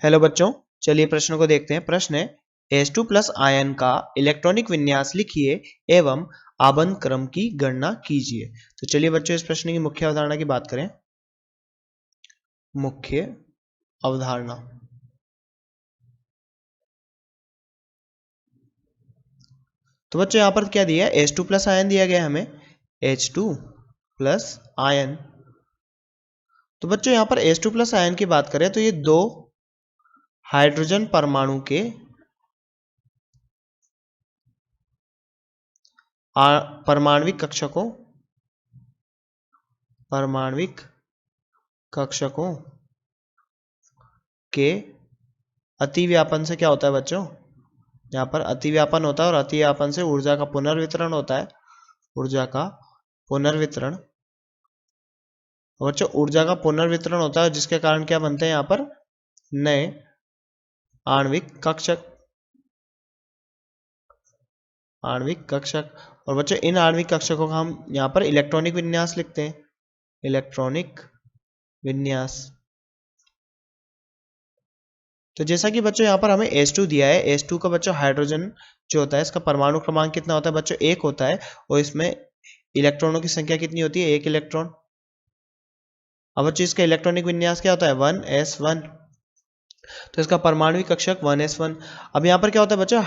Hello बच्चों, चलिए प्रश्नों को देखते हैं। प्रश्न है H2 प्लस आयन का इलेक्ट्रॉनिक विन्यास लिखिए एवं आबंध क्रम की गणना कीजिए। तो चलिए बच्चों इस प्रश्न की मुख्य अवधारणा की बात करें। मुख्य अवधारणा, तो बच्चों यहाँ पर क्या दिया है? H2 प्लस आयन दिया गया है हमें, H2 प्लस आयन। तो बच्चों यहाँ पर H2 प्लस आयन की बात करें तो ये दो हाइड्रोजन परमाणु के परमाणविक कक्षकों के अतिव्यापन से क्या होता है बच्चों? यहाँ पर अतिव्यापन होता है और अतिव्यापन से ऊर्जा का पुनर्वितरण होता है। ऊर्जा का पुनर्वितरण, बच्चों ऊर्जा का पुनर्वितरण होता है जिसके कारण क्या बनते हैं यहाँ पर? नए आणविक कक्षक। और बच्चों इन आणविक कक्षकों का हम यहाँ पर इलेक्ट्रॉनिक विन्यास लिखते हैं। इलेक्ट्रॉनिक विन्यास। तो जैसा कि बच्चों यहाँ पर हमें H2 दिया है, H2 का बच्चों हाइड्रोजन जो होता है इसका परमाणु क्रमांक कितना होता है बच्चों? 1 होता है। और इसमें इलेक्ट्रॉनों की संख्या कितनी होती है? 1 इलेक्ट्रॉन। अब बच्चों इसका इलेक्ट्रॉनिक विन्यास क्या होता है? 1s1। तो इसका परमाणु कक्षक 1s1। अब यहाँ पर क्या होता है बच्चों?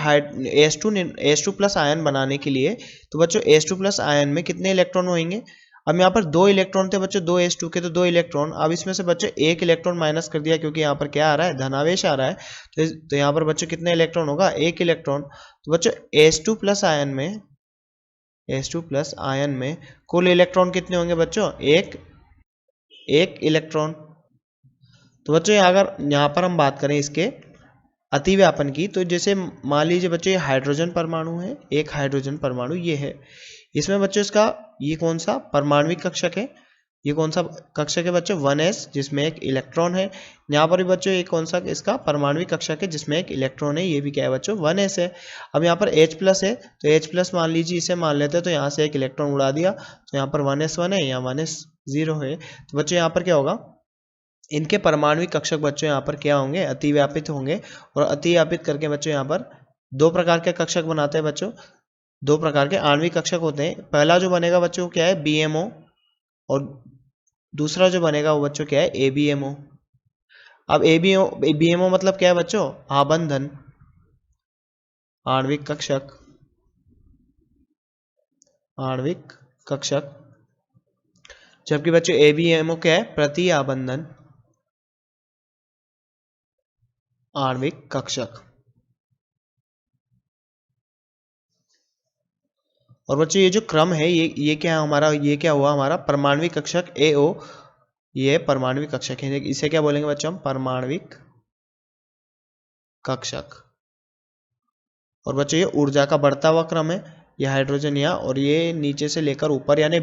H2 प्लस आयन बनाने के लिए, तो बच्चों H2 प्लस आयन में कितने इलेक्ट्रॉन होंगे? अब यहाँ पर 2 इलेक्ट्रॉन थे बच्चों, 2 H2 के, तो 2 इलेक्ट्रॉन। अब इसमें से बच्चों 1 इलेक्ट्रॉन माइनस कर दिया क्योंकि यहाँ पर क्या आ रहा है? धनावेश आ रहा है। तो यहाँ पर बच्चों कितने इलेक्ट्रॉन होगा? 1 इलेक्ट्रॉन। तो बच्चों H2 प्लस आयन में कुल इलेक्ट्रॉन कितने होंगे बच्चों? एक इलेक्ट्रॉन। तो बच्चों अगर यहाँ पर हम बात करें इसके अतिव्यापन की, तो जैसे मान लीजिए बच्चों ये हाइड्रोजन परमाणु है, एक हाइड्रोजन परमाणु ये है। इसमें बच्चों इसका ये कौन सा परमाणविक कक्षक है? ये कौन सा कक्षक है बच्चों? 1s, जिसमें एक इलेक्ट्रॉन है। यहाँ पर भी बच्चों ये कौन सा इसका परमाणविक कक्षक है जिसमें एक इलेक्ट्रॉन है? ये भी क्या है बच्चों? 1s है। अब यहाँ पर H प्लस है, तो H प्लस मान लीजिए इसे मान लेते हैं, तो यहाँ से एक इलेक्ट्रॉन उड़ा दिया, तो यहाँ पर 1s1 है, यहाँ 1s0 है। तो बच्चों यहाँ पर क्या होगा? इनके परमाणु कक्षक बच्चों यहाँ पर क्या होंगे? अतिव्यापित होंगे। और अतिव्यापित करके बच्चों यहाँ पर दो प्रकार के कक्षक बनाते हैं बच्चों। दो प्रकार के आणविक कक्षक होते हैं। पहला जो बनेगा बच्चों क्या है? BMO। और दूसरा जो बनेगा वो बच्चों क्या है? ABMO। अब BMO मतलब क्या है बच्चों? आबंधन आणविक कक्षक। जबकि बच्चों ABMO क्या है? प्रति आबंधन आणविक कक्षक। और बच्चों ये जो क्रम है ये क्या है हमारा? ये क्या हुआ हमारा? परमाणविक कक्षक AO। ये परमाणविक कक्षक है, इसे क्या बोलेंगे बच्चों हम? परमाणविक कक्षक। और बच्चों ये ऊर्जा का बढ़ता हुआ क्रम है, ये हाइड्रोजन यहाँ, और ये नीचे से लेकर ऊपर, यानी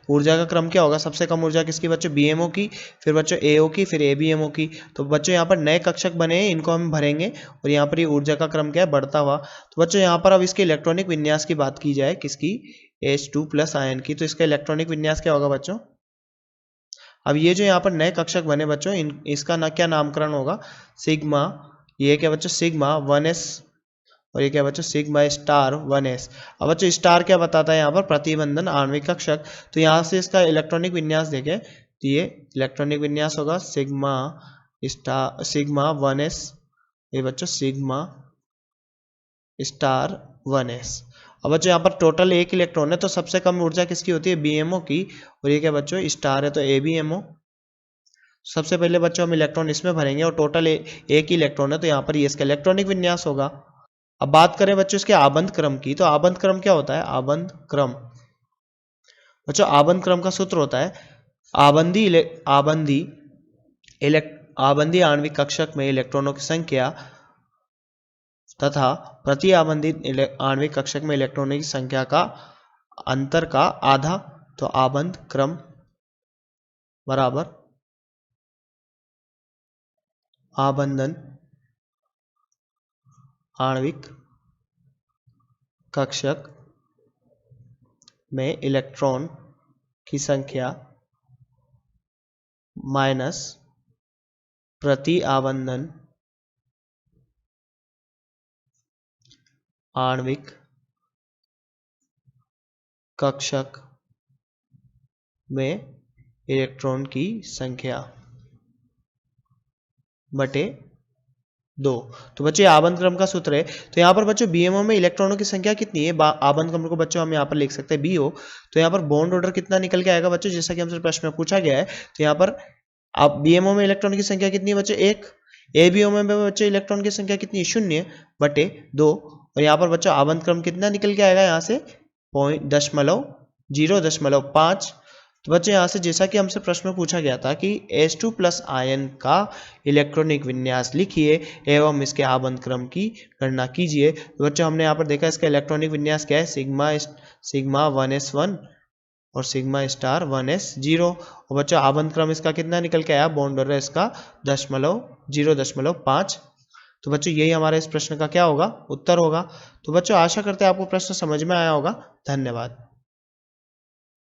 ऊर्जा का क्रम क्या होगा? सबसे कम ऊर्जा किसकी बच्चों? BMO की, फिर बच्चों AO की, फिर ABMO की। तो बच्चों यहाँ पर नए कक्षक बने हैं, इनको हम भरेंगे। और यहाँ पर ये ऊर्जा का क्रम क्या है? बढ़ता हुआ। तो बच्चों यहाँ पर अब इसके इलेक्ट्रॉनिक विन्यास की बात की जाए, किसकी? H2 प्लस आयन की। तो इसका इलेक्ट्रॉनिक विन्यास क्या होगा बच्चों? अब ये जो यहाँ पर नए कक्षक बने बच्चों, इसका क्या नामकरण होगा? सिग्मा। ये क्या बच्चों? Sigma 1s। और ये क्या बच्चों? Sigma star 1s। अब बच्चों स्टार क्या बताता है यहाँ पर? प्रतिबंधन आणविक कक्षक। तो यहाँ से इसका इलेक्ट्रॉनिक विन्यास देखें, तो ये इलेक्ट्रॉनिक विन्यास होगा सिग्मा 1s। ये बच्चों सिग्मा स्टार 1s। अब बच्चों यहाँ पर टोटल 1 इलेक्ट्रॉन है, तो सबसे कम ऊर्जा किसकी होती है? BMO की। और ये क्या बच्चों? स्टार है, तो ABMO। सबसे पहले बच्चों हम इलेक्ट्रॉन इसमें भरेंगे, और टोटल 1 इलेक्ट्रॉन है, तो यहाँ पर ये इसका इलेक्ट्रॉनिक विन्यास होगा। अब बात करें बच्चों इसके आबंध क्रम की, तो आबंध क्रम क्या होता है? आबंध क्रम बच्चों, आबंध क्रम का सूत्र होता है आबंधी आणविक कक्षक में इलेक्ट्रॉनों की संख्या तथा प्रति आबंधित आणविक कक्षक में इलेक्ट्रॉनों की संख्या का अंतर का आधा। तो आबंध क्रम बराबर आबंधन आणविक कक्षक में इलेक्ट्रॉन की संख्या माइनस प्रति आबंधन आणविक कक्षक में इलेक्ट्रॉन की संख्या बटे 2। तो बच्चों आबंध क्रम का सूत्र है। तो यहाँ पर बच्चों बीएमओ में इलेक्ट्रॉनों की संख्या कितनी है, आबंध क्रम को बच्चों हम यहाँ पर लिख सकते हैं बीओ। तो यहाँ पर बॉन्ड ऑर्डर कितना निकल के आएगा बच्चों, जैसा कि हमसे प्रश्न में पूछा गया है। तो यहाँ पर आप बीएमओ में इलेक्ट्रॉन की संख्या कितनी है बच्चों, 1। एबीओ में बच्चों इलेक्ट्रॉन की संख्या कितनी है, 0 बटे 2। और यहाँ पर बच्चों आबंध क्रम कितना निकल के आएगा, यहाँ से 0.5। तो बच्चों यहाँ से जैसा कि हमसे प्रश्न में पूछा गया था कि H2 प्लस आयन का इलेक्ट्रॉनिक विन्यास लिखिए एवं इसके आबंध क्रम की गणना कीजिए। तो बच्चों हमने यहाँ पर देखा इसका इलेक्ट्रॉनिक विन्यास क्या है, सिग्मा 1s1 और सिग्मा स्टार 1s0। और बच्चों आबंध क्रम इसका कितना निकल के आया, बॉन्ड ऑर्डर इसका 0.5। तो बच्चों यही हमारे इस प्रश्न का क्या होगा, उत्तर होगा। तो बच्चों आशा करते हैं आपको प्रश्न समझ में आया होगा। धन्यवाद।